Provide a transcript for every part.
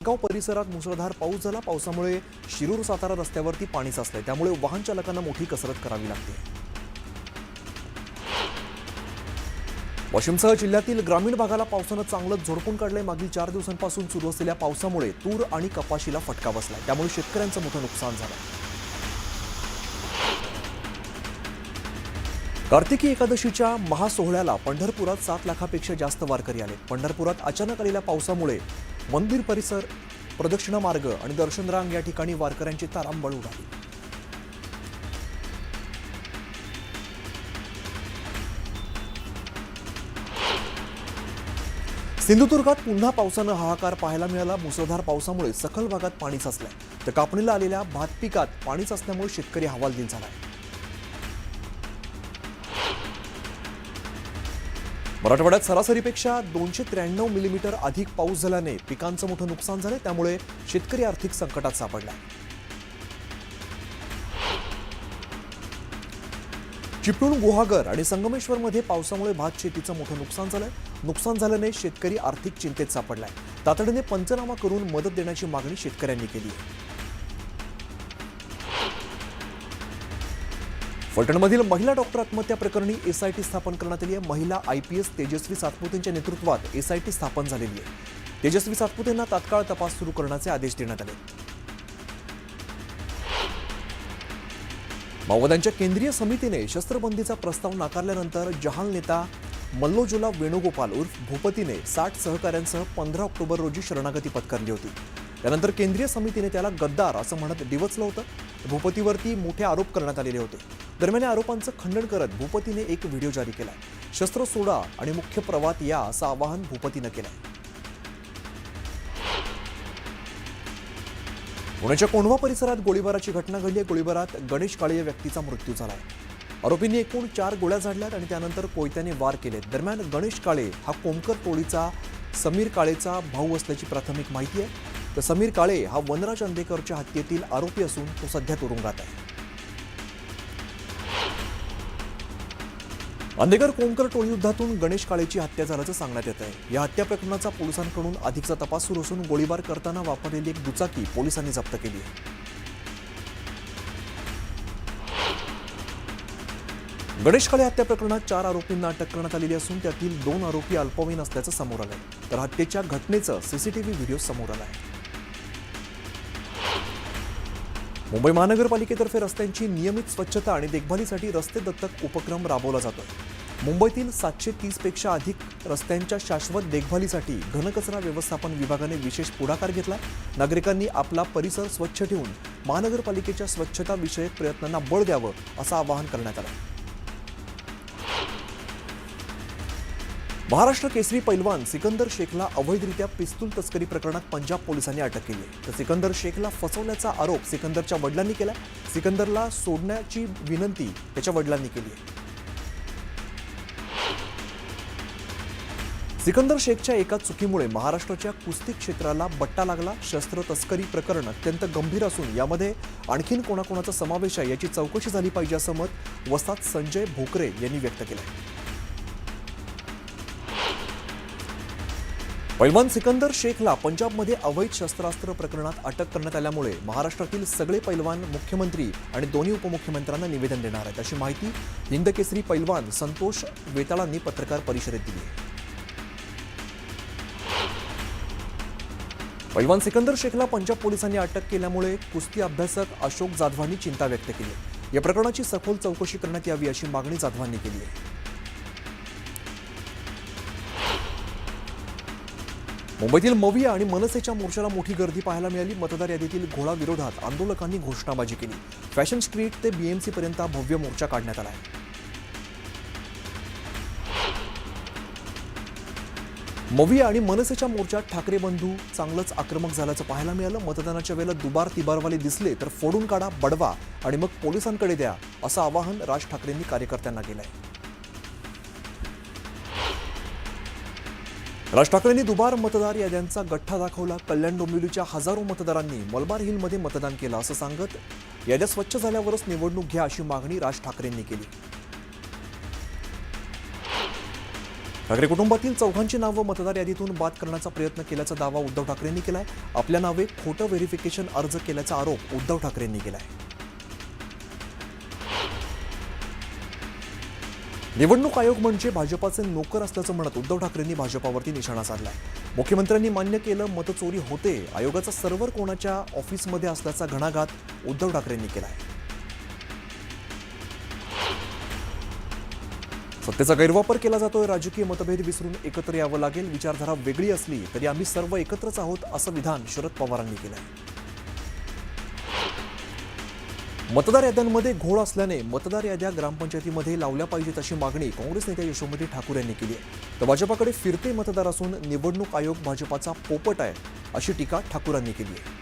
गाव परिसरात मुसळधार पाऊस झाला। पावसामुळे शिरूर सातारा रस्त्यावरती पाणी साचले, त्यामुळे वाहन चालकांना मोठी कसरत करावी लागते। वाशिमसह जिल्ह्यातील ग्रामीण भागाला पावसाने चांगलंच झोडपून काढले। मागील 4 दिवसांपासून सुरू असलेल्या पावसामुळे तूर आणि कपाशीला फटका बसलाय, त्यामुळे शेतकऱ्यांचं मोठं नुकसान झालंय। कार्तिकी एकादशीच्या महासोहळ्याला पंढरपुरात 7 लाखापेक्षा जास्त वारकरी आले। पंढरपुरात अचानक आलेल्या पावसामुळे मंदिर परिसर, प्रदक्षिणा मार्ग आणि दर्शन रांग या ठिकाणी वारकऱ्यांची तारांबळ उडाली। सिंधुदुर्गात पुन्हा पावसानं हाहाकार पाहायला मिळाला। मुसळधार पावसामुळे सखल भागात पाणी साचलंय, तर कापणीला आलेल्या भात पिकात पाणी साचल्यामुळे शेतकरी हवालदिल झालाय। मराठवाड्यात सरासरीपेक्षा 293 मिलीमीटर अधिक पाऊस झाल्याने पिकांचं मोठं नुकसान झालं, त्यामुळे शेतकरी आर्थिक संकटात सापडला। चिपळूण, गुहागर आणि संगमेश्वरमध्ये पावसामुळे भात शेतीचं मोठं नुकसान झालंय। नुकसान झाल्याने शेतकरी आर्थिक चिंतेत सापडलाय। तातडीने पंचनामा करून मदत देण्याची मागणी शेतकऱ्यांनी केली आहे। फलटणमधील महिला डॉक्टर आत्महत्या प्रकरणी एसआयटी स्थापन करण्यात आली आहे। महिला IPS तेजस्वी सातपुतेंच्या नेतृत्वात एसआयटी स्थापन झालेली आहे। तेजस्वी सातपुतेंना तात्काळ तपास सुरू करण्याचे आदेश देण्यात आले। माओवाद्यांच्या केंद्रीय समितीने शस्त्रबंदीचा प्रस्ताव नाकारल्यानंतर जहाल नेता मल्लोजुला वेणुगोपाल उर्फ भूपतीने 60 सहकाऱ्यांसह 15 ऑक्टोबर रोजी शरणागती पत्करली होती। त्यानंतर केंद्रीय समितीने त्याला गद्दार असं म्हणत डिवचलं होतं। भूपतीवरती मोठे आरोप करण्यात आलेले होते। दरम्यान या आरोपांचं खंडन करत भूपतीने एक व्हिडिओ जारी केलाय। शस्त्र सोडा आणि मुख्य प्रवाहात या असं आवाहन भूपतीनं केलंय। पुण्याच्या कोंढवा परिसरात गोळीबाराची घटना घडली आहे। गोळीबारात गणेश काळे या व्यक्तीचा मृत्यू झालाय। आरोपींनी एकूण 4 गोळ्या झाडल्यात आणि त्यानंतर कोयत्याने वार केले। दरम्यान गणेश काळे हा कोमकर टोळीचा समीर काळेचा भाऊ असल्याची प्राथमिक माहिती आहे। तर समीर काळे हा वनराज अंदेकरच्या हत्येतील आरोपी असून तो सध्या तुरुंगात आहे। अंदेकर कोमकर टोळी युद्धातून गणेश काळेची हत्या झाल्याचं सांगण्यात येत आहे। या हत्या प्रकरणाचा पोलिसांकडून अधिकचा तपास सुरू असून गोळीबार करताना वापरलेली एक दुचाकी पोलिसांनी जप्त केली आहे। गणेश काळे हत्या प्रकरणात 4 आरोपींना अटक करण्यात आलेली असून त्यातील 2 आरोपी अल्पवयीन असल्याचं समोर आलंय, तर हत्येच्या घटनेचं सीसीटीव्ही व्हिडिओ समोर आलाय। मुंबई महानगरपालिकेतर्फे रस्त्यांची नियमित स्वच्छता आणि देखभालीसाठी रस्ते दत्तक उपक्रम राबवला जातोय। मुंबईतील 730 पेक्षा अधिक रस्त्यांच्या शाश्वत देखभालीसाठी घनकचरा व्यवस्थापन विभागाने विशेष पुढाकार घेतला। नागरिकांनी आपला परिसर स्वच्छ ठेवून महानगरपालिकेच्या स्वच्छता विषयक प्रयत्नांना बळ द्यावं असं आवाहन करण्यात आलं। महाराष्ट्र केसरी पैलवान सिकंदर शेखला अवैधरित्या पिस्तूल तस्करी प्रकरणात पंजाब पोलिसांनी अटक केली आहे। तर सिकंदर शेखला फसवल्याचा आरोप सिकंदरच्या वडिलांनी केला। सिकंदरला सोडण्याची विनंती त्याच्या वडिलांनी केली आहे। सिकंदर शेखच्या एका चुकीमुळे महाराष्ट्राच्या कुस्ती क्षेत्राला बट्टा लागला। शस्त्र तस्करी प्रकरण अत्यंत गंभीर असून यामध्ये आणखीन कोणाकोणाचा समावेश आहे याची चौकशी झाली पाहिजे असं मत वस्ताद संजय भोकरे यांनी व्यक्त केलं आहे। पैलवान सिकंदर शेखला पंजाबमध्ये अवैध शस्त्रास्त्र प्रकरणात अटक करण्यात आल्यामुळे महाराष्ट्रातील सगळे पैलवान मुख्यमंत्री आणि दोन्ही उपमुख्यमंत्र्यांना निवेदन देणार आहेत अशी माहिती हिंद केसरी पैलवान संतोष वेताळांनी पत्रकार परिषदेत दिली आहे। पैलवान सिकंदर शेखला पंजाब पोलिसांनी अटक केल्यामुळे कुस्ती अभ्यासक अशोक जाधवांनी चिंता व्यक्त केली आहे। या प्रकरणाची सखोल चौकशी करण्यात यावी अशी मागणी जाधवांनी केली आहे। मुंबईतील मविया आणि मनसेच्या मोर्चाला मोठी गर्दी पाहायला मिळाली। मतदार यादीतील घोळा विरोधात आंदोलकांनी घोषणाबाजी केली। फॅशन स्ट्रीट ते BMC पर्यंत भव्य मोर्चा काढण्यात आला आहे। मविया आणि मनसेच्या मोर्चात ठाकरे बंधू चांगलंच आक्रमक झाल्याचं पाहायला मिळालं। मतदानाच्या वेळेला दुबार तिबारवाले दिसले तर फोडून काढा, बडवा आणि मग पोलिसांकडे द्या असं आवाहन राज ठाकरेंनी कार्यकर्त्यांना केलं आहे। राज ठाकरेंनी दुबार मतदार याद्यांचा गठ्ठा दाखवला। कल्याण डोंबिवलीच्या हजारो मतदारांनी मलबार हिलमध्ये मतदान केलं असं सांगत याद्या स्वच्छ झाल्यावरच निवडणूक घ्या अशी मागणी राज ठाकरेंनी केली। ठाकरे कुटुंबातील चौघांची नावं मतदार यादीतून बाद करण्याचा प्रयत्न केल्याचा दावा उद्धव ठाकरेंनी केलाय. आपल्या नावे खोटं व्हेरिफिकेशन अर्ज केल्याचा आरोप उद्धव ठाकरेंनी केलाय. निवडणूक आयोग म्हणजे भाजपाचे नोकर असल्याचं म्हणत उद्धव ठाकरेंनी भाजपावरती निशाणा साधलाय. मुख्यमंत्र्यांनी मान्य केलं मतचोरी होते, आयोगाचा सर्व्हर कोणाच्या ऑफिसमध्ये असल्याचा घणाघात उद्धव ठाकरेंनी केलाय. सत्तेचा गैरवापर केला जातोय, राजकीय मतभेद विसरून एकत्र यावं लागेल. विचारधारा वेगळी असली तरी आम्ही सर्व एकत्रच आहोत, असं विधान शरद पवारांनी केलंय. मतदार याद्यांमध्ये घोळ असल्याने मतदार याद्या ग्रामपंचायतीमध्ये लावल्या पाहिजेत अशी मागणी काँग्रेस नेत्या यशोमती ठाकूर यांनी केली आहे. तर भाजपाकडे फिरते मतदार असून निवडणूक आयोग भाजपाचा पोपट आहे, अशी टीका ठाकूरांनी केली आहे.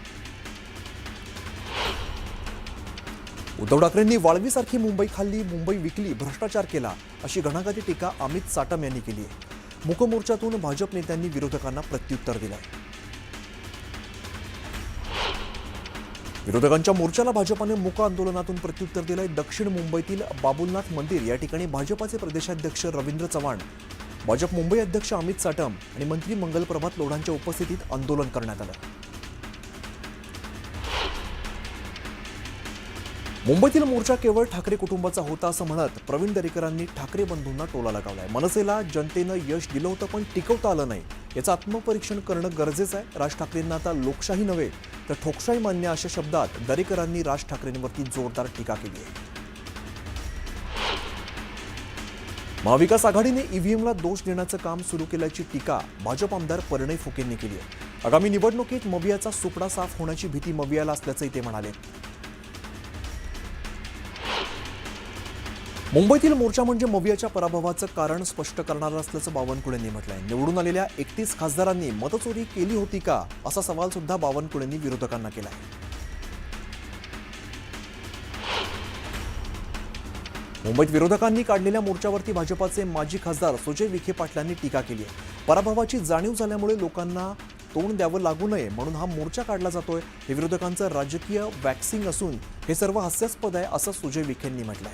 उद्धव ठाकरेंनी वाळवीसारखी मुंबई खाल्ली, मुंबई विकली, भ्रष्टाचार केला, अशी घणाघाती टीका अमित साटम यांनी केली आहे. मूकमोर्चातून भाजप नेत्यांनी विरोधकांना प्रत्युत्तर दिलं आहे. विरोधकांच्या मोर्चाला भाजपाने मूक आंदोलनातून प्रत्युत्तर दिलंय. दक्षिण मुंबईतील बाबुलनाथ मंदिर या ठिकाणी भाजपाचे प्रदेशाध्यक्ष रवींद्र चव्हाण, भाजप मुंबई अध्यक्ष अमित साटम आणि मंत्री मंगलप्रभात लोढांच्या उपस्थितीत आंदोलन करण्यात आलं. मुंबईतील मोर्चा केवळ ठाकरे कुटुंबाचा होता असं म्हणत प्रवीण दरेकरांनी ठाकरे बंधूंना टोला लगावलाय. मनसेला जनतेनं यश दिलं होतं पण टिकवता आलं नाही, याचं आत्मपरीक्षण करणं गरजेचं आहे. राज ठाकरेंना आता लोकशाही नव्हे तर ठोकशाही मान्य, अशा शब्दात दरेकरांनी राज ठाकरेंवरती जोरदार टीका केली आहे. महाविकास आघाडीने ईव्हीएमला दोष देण्याचं काम सुरू केल्याची टीका भाजप आमदार परिणय फुकेंनी केली आहे. आगामी निवडणुकीत मवियाचा सुपडा साफ होण्याची भीती मवियाला असल्याचंही ते म्हणाले. मुंबईतील मोर्चा म्हणजे मवियाच्या पराभवाचं कारण स्पष्ट करणारं असल्याचं बावनकुळेंनी म्हटलंय. निवडून आलेल्या 31 खासदारांनी मतचोरी केली होती का, असा सवाल सुद्धा बावनकुळेंनी विरोधकांना केलाय. मुंबईत विरोधकांनी काढलेल्या मोर्चावरती भाजपाचे माजी खासदार सुजय विखे पाटलांनी टीका केली आहे. पराभवाची जाणीव झाल्यामुळे लोकांना तोंड द्यावं लागू नये म्हणून हा मोर्चा काढला जातोय. हे विरोधकांचं राजकीय वॅक्सिंग असून हे सर्व हास्यास्पद आहे, असं सुजय विखेंनी म्हटलंय.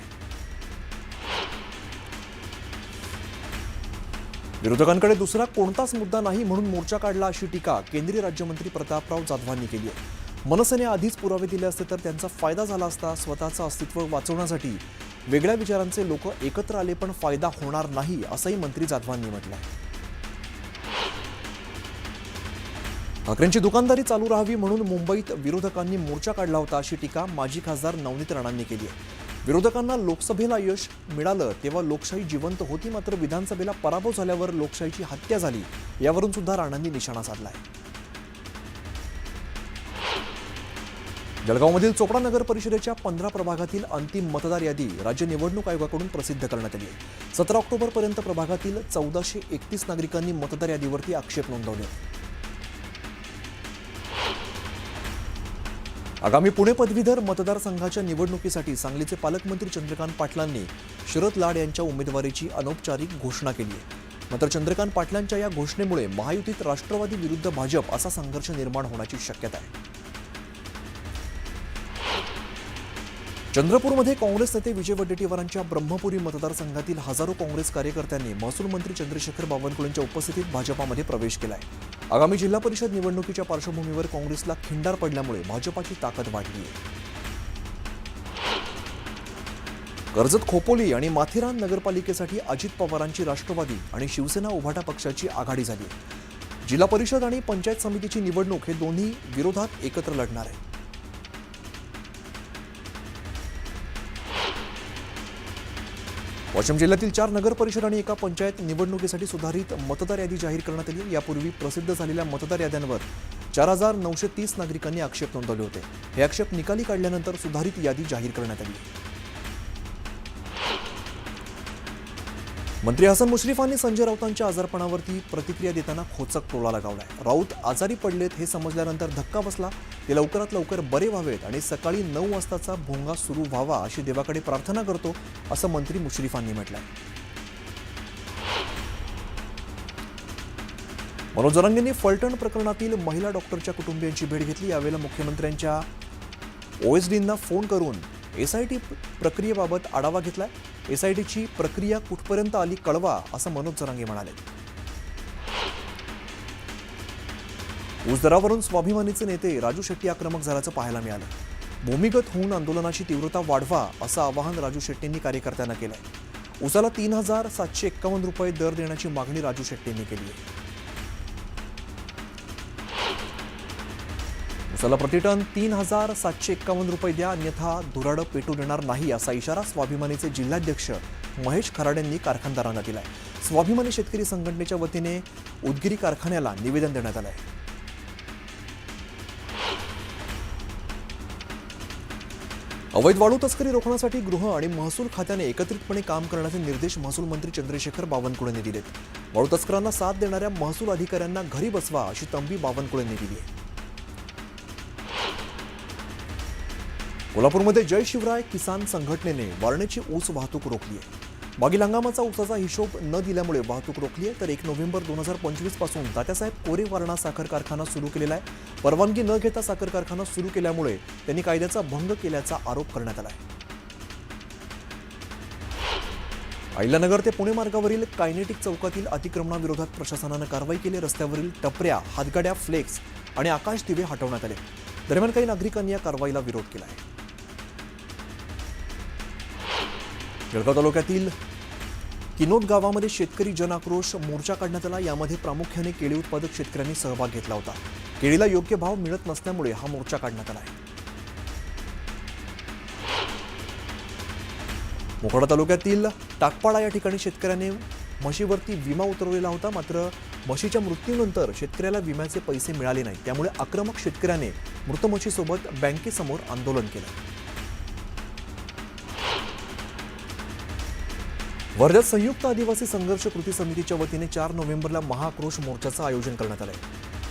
विरोधकांकडे दुसरा कोणताच मुद्दा नाही म्हणून मोर्चा काढला, अशी टीका केंद्रीय राज्यमंत्री प्रतापराव जाधवांनी केली आहे. मनसेने आधीच पुरावे दिले असते तर त्यांचा फायदा झाला असता. स्वतःचं अस्तित्व वाचवण्यासाठी वेगळ्या विचारांचे लोक एकत्र आले पण फायदा होणार नाही, असंही मंत्री जाधवांनी म्हटलंय. ठाकरेंची दुकानदारी चालू राहावी म्हणून मुंबईत विरोधकांनी मोर्चा काढला होता, अशी टीका माजी खासदार नवनीत राणांनी केली आहे. विरोधकांना लोकसभेला यश मिळालं तेव्हा लोकशाही जिवंत होती, मात्र विधानसभेला पराभव झाल्यावर लोकशाहीची हत्या झाली, यावरून सुद्धा राणांनी निशाणा साधलाय. जळगावमधील चोपडा नगर परिषदेच्या 15 प्रभागातील अंतिम मतदार यादी राज्य निवडणूक आयोगाकडून प्रसिद्ध करण्यात आली आहे. 17 ऑक्टोबरपर्यंत प्रभागातील 1431 नागरिकांनी मतदार यादीवरती आक्षेप नोंदवले. आगामी पुणे पदवीधर मतदारसंघाच्या निवडणुकीसाठी सांगलीचे पालकमंत्री चंद्रकांत पाटलांनी शरद लाड यांच्या उमेदवारीची अनौपचारिक घोषणा केली आहे. मात्र चंद्रकांत पाटलांच्या या घोषणेमुळे महायुतीत राष्ट्रवादी विरुद्ध भाजप असा संघर्ष निर्माण होण्याची शक्यता आहे. चंद्रपूरमध्ये काँग्रेस नेते विजय वडेट्टीवारांच्या ब्रह्मपुरी मतदारसंघातील हजारो काँग्रेस कार्यकर्त्यांनी महसूल मंत्री चंद्रशेखर बावनकुळेंच्या उपस्थितीत भाजपामध्ये प्रवेश केलाय. आगामी जिल्हा परिषद निवडणुकीच्या पार्श्वभूमीवर काँग्रेसला खिंडार पडल्यामुळे भाजपाची ताकद वाढली आहे. कर्जत खोपोली आणि माथेरान नगरपालिकेसाठी अजित पवारांची राष्ट्रवादी आणि शिवसेना उभाटा पक्षाची आघाडी झाली आहे. जिल्हा परिषद आणि पंचायत समितीची निवडणूक हे दोन्ही विरोधात एकत्र लढणार आहे. वाशिम जिल्ह्यातील 4 नगर परिषद आणि एका पंचायत निवडणुकीसाठी सुधारित मतदार यादी जाहीर करण्यात आली. यापूर्वी प्रसिद्ध झालेल्या मतदार याद्यांवर 4930 नागरिकांनी आक्षेप नोंदवले होते. हे आक्षेप निकाली काढल्यानंतर सुधारित यादी जाहीर करण्यात आली. मंत्री हसन मुश्रीफांनी संजय राऊतांच्या आजारपणावरती प्रतिक्रिया देताना खोचक टोला लगावलाय. राऊत आजारी पडलेत हे समजल्यानंतर धक्का बसला. ते लवकरात लवकर बरे व्हावेत आणि सकाळी 9 वाजताचा भोंगा सुरू व्हावा अशी देवाकडे प्रार्थना करतो, असं मंत्री मुश्रीफांनी म्हटलंय. मनोज जरांगेंनी फलटण प्रकरणातील महिला डॉक्टरच्या कुटुंबियांची भेट घेतली. यावेळेला मुख्यमंत्र्यांच्या ओएसडींना फोन करून एसआयटी प्रक्रियेबाबत आढावा घेतलाय. एसआयटीची प्रक्रिया कुठपर्यंत आली कळवा, असं मनोज जरांगे म्हणाले. ऊस दरावरून स्वाभिमानीचे नेते राजू शेट्टी आक्रमक झाल्याचं पाहायला मिळालं. भूमिगत होऊन आंदोलनाची तीव्रता वाढवा, असं आवाहन राजू शेट्टींनी कार्यकर्त्यांना केलंय. ऊसाला 3,751 रुपये दर देण्याची मागणी राजू शेट्टींनी केली आहे. ऊसाला प्रतिटन 3,751 रुपये द्या, अन्यथा धुराडं पेटू देणार नाही, असा इशारा स्वाभिमानीचे जिल्हाध्यक्ष महेश खराडेंनी कारखानदारांना दिलाय. स्वाभिमानी शेतकरी संघटनेच्या वतीने उदगीर कारखान्याला निवेदन देण्यात आलंय. अवैध वाळू तस्करी रोखण्यासाठी गृह आणि महसूल खात्याने एकत्रितपणे काम करण्याचे निर्देश महसूल मंत्री चंद्रशेखर बावनकुळेंनी दिलेत. वाळू तस्करांना साथ देणाऱ्या महसूल अधिकाऱ्यांना घरी बसवा, अशी तंबी बावनकुळेंनी दिली आहे. कोल्हापूरमध्ये जय शिवराय किसान संघटनेने वारणेची ऊस वाहतूक रोखली आहे. मागील हंगामाचा ऊसाचा हिशोब न दिल्यामुळे वाहतूक रोखली आहे. तर 1 नोव्हेंबर 2025 पासून तात्यासाहेब कोरे वारणा साखर कारखाना सुरू केलेला आहे. परवानगी न घेता साखर कारखाना सुरू केल्यामुळे त्यांनी कायद्याचा भंग केल्याचा आरोप करण्यात आला आहे. अहिल्यानगर ते पुणे मार्गावरील कायनेटिक चौकातील अतिक्रमणाविरोधात प्रशासनानं कारवाई केली. रस्त्यावरील टपऱ्या, हातगाड्या, फ्लेक्स आणि आकाश दिवे हटवण्यात आले. दरम्यान काही नागरिकांनी या कारवाईला विरोध केला आहे. जळगाव तालुक्यातील किनोद गावामध्ये शेतकरी जन आक्रोश मोर्चा काढण्यात आला. यामध्ये प्रामुख्याने केळी उत्पादक शेतकऱ्यांनी सहभाग घेतला होता. केळीला योग्य भाव मिळत नसल्यामुळे हा मोर्चा काढण्यात आला आहे. मोखाडा तालुक्यातील टाकपाडा या ठिकाणी शेतकऱ्याने म्हशीवरती विमा उतरवलेला होता. मात्र म्हशीच्या मृत्यूनंतर शेतकऱ्याला विम्याचे पैसे मिळाले नाही. त्यामुळे आक्रमक शेतकऱ्याने मृत म्हशीसोबत बँकेसमोर आंदोलन केलं. वर्ध्यात संयुक्त आदिवासी संघर्ष कृती समितीच्या वतीने 4 नोव्हेंबरला महाआक्रोश मोर्चाचं आयोजन करण्यात आलंय.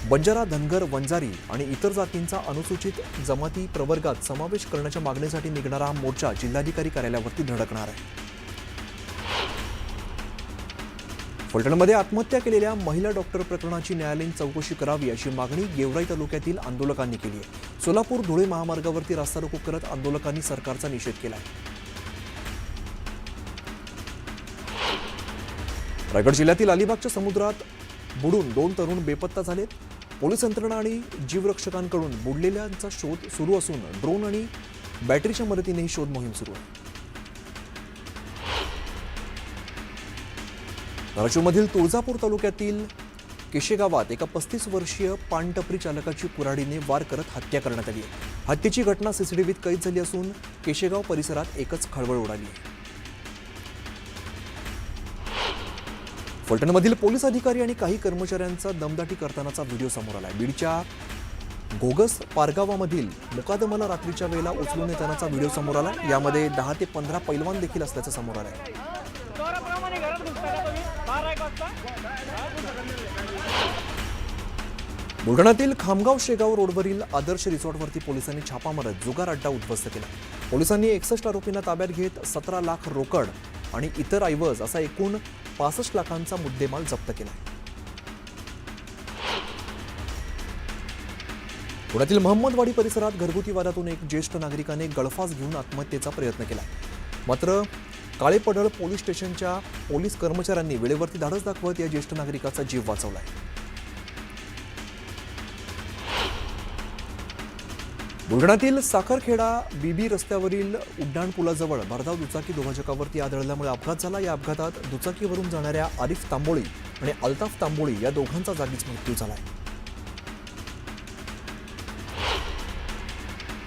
बंजारा, धनगर, वंजारी आणि इतर जातींचा अनुसूचित जमाती प्रवर्गात समावेश करण्याच्या मागणीसाठी निघणारा हा मोर्चा जिल्हाधिकारी कार्यालयावरती धडकणार आहे. फलटणमध्ये आत्महत्या केलेल्या महिला डॉक्टर प्रकरणाची न्यायालयीन चौकशी करावी, अशी मागणी गेवराई तालुक्यातील आंदोलकांनी केली आहे. सोलापूर धुळे महामार्गावरती रास्ता रोको करत आंदोलकांनी सरकारचा निषेध केला आहे. रायगड जिल्ह्यातील अलिबागच्या समुद्रात बुडून 2 तरुण बेपत्ता झालेत. पोलीस यंत्रणा आणि जीवरक्षकांकडून बुडलेल्यांचा शोध सुरू असून ड्रोन आणि बॅटरीच्या मदतीनेही शोध मोहीम सुरू आहे. धाराशिवमधील तुळजापूर तालुक्यातील केशे गावात एका 35 वर्षीय पानटपरी चालकाची कुऱ्हाडीने वार करत हत्या करण्यात आली आहे. हत्येची घटना सीसीटीव्हीत कैद झाली असून केशेगाव परिसरात एकच खळबळ उडाली आहे. फलटणमधील पोलीस अधिकारी आणि काही कर्मचाऱ्यांचा दमदाटी करतानाचा व्हिडिओ समोर आलाय. बीडच्या घोगस पारगावामधील मुकादमाला रात्रीच्या वेळेला उचलून येतानाचा व्हिडिओ समोर आला. यामध्ये 10 ते 15 पैलवान देखील असल्याचं समोर आलंय. बुलढाण्यातील खामगाव शेगाव रोडवरील आदर्श रिसॉर्टवरती पोलिसांनी छापा मारत जुगार अड्डा उद्ध्वस्त केला. पोलिसांनी 61 आरोपींना ताब्यात घेत 17 लाख रोकड आणि इतर ऐवज असा एकूण 65 लाखांचा मुद्देमाल जप्त केला. पुण्यातील महम्मदवाडी परिसरात घरगुती वादातून एक ज्येष्ठ नागरिकाने गळफास घेऊन आत्महत्येचा प्रयत्न केला. मात्र काळेपडळ पोलीस स्टेशनच्या पोलीस कर्मचाऱ्यांनी वेळेवरती धाडस दाखवत या ज्येष्ठ नागरिकाचा जीव वाचवलाय. बुलढाण्यातील साखरखेडा बीबी रस्त्यावरील उड्डाणपुलाजवळ भरधाव दुचाकी दुभाजकावरती आदळल्यामुळे अपघात झाला. या अपघातात दुचाकीवरून जाणाऱ्या आरिफ तांबोळी आणि अल्ताफ तांबोळी या दोघांचा जागीच मृत्यू झालाय.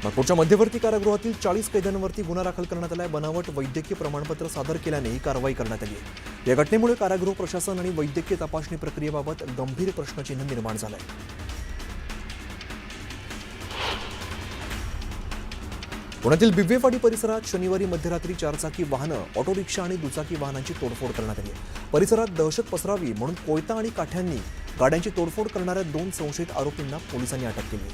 नागपूरच्या मध्यवर्ती कारागृहातील 40 कैद्यांवरती गुन्हा दाखल करण्यात आलाय. बनावट वैद्यकीय प्रमाणपत्र सादर केल्याने ही कारवाई करण्यात आली आहे. या घटनेमुळे कारागृह प्रशासन आणि वैद्यकीय तपासणी प्रक्रियेबाबत गंभीर प्रश्नचिन्ह निर्माण झालंय. पुण्यातील बिब्वेवाडी परिसरात शनिवारी मध्यरात्री 4 चाकी वाहनं, ऑटो रिक्षा आणि दुचाकी वाहनांची तोडफोड करण्यात आली. परिसरात दहशत पसरावी म्हणून कोयता आणि काठ्यांनी गाड्यांची तोडफोड करणाऱ्या 2 संशयित आरोपींना पोलिसांनी अटक केली.